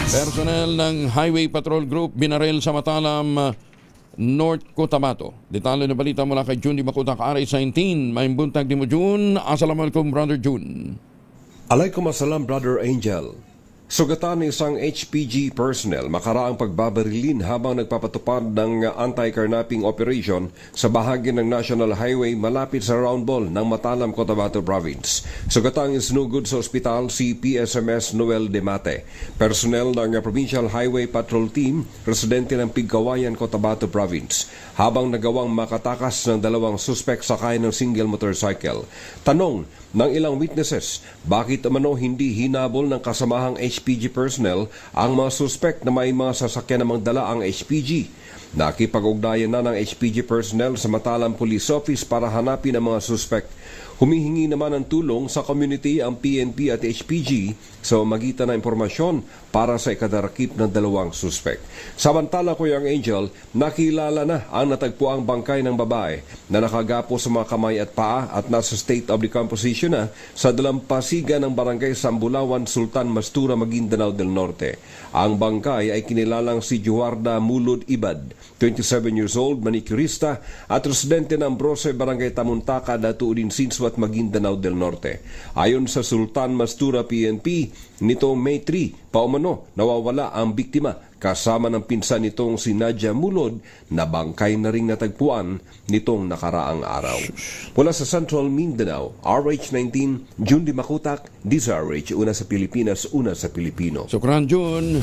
Personnel ng Highway Patrol Group binaril sa Matalam, North Cotabato. Detalye na balita mula kay June Di Makutak, RS19. May buntag di mo, June. Assalamualaikum, Brother June. Alaikum assalam, Brother Angel. Sugatan ng isang HPG personnel makaraang pagbabarilin habang nagpapatupad ng anti-carnapping operation sa bahagi ng National Highway malapit sa round ball ng Matalam, Cotabato Province. Sugatang isinugod sa ospital si PSMS Noel Demate, personnel ng Provincial Highway Patrol Team, residente ng Pigkawayan, Cotabato Province, habang nagawang makatakas ng dalawang suspect sakay ng single motorcycle. Tanong ng ilang witnesses, bakit umano hindi hinabol ng kasamahang HPG personnel ang mga suspect na may mga sasakyan namang dala ang HPG? Nakipag-ugnayan na ng HPG personnel sa Matalam Police Office para hanapin ang mga suspect. Humihingi naman ng tulong sa community ang PNP at HPG sa magitan ng impormasyon para sa ikadarakip ng dalawang suspect. Samantala, Kuya Angel, nakilala na ang natagpuang bangkay ng babae na nakagapo sa mga kamay at paa at nasa state of decomposition na sa dalampasigan ng barangay Sambulawan, Sultan Mastura, Maguindanao del Norte. Ang bangkay ay kinilalang si Juarda Mulud Ibad, 27 years old, manicurista at residente ng Brose, Barangay Tamuntaka, Datuudin Sinswat, Maguindanao del Norte. Ayon sa Sultan Mastura PNP, nitong May 3, paumano nawawala ang biktima kasama ng pinsan nitong si Nadia Mulod na bangkay na ring natagpuan nitong nakaraang araw. Mula sa Central Mindanao, RH19, June Di Makutak, DZRH, una sa Pilipinas, una sa Pilipino. Sukran, June.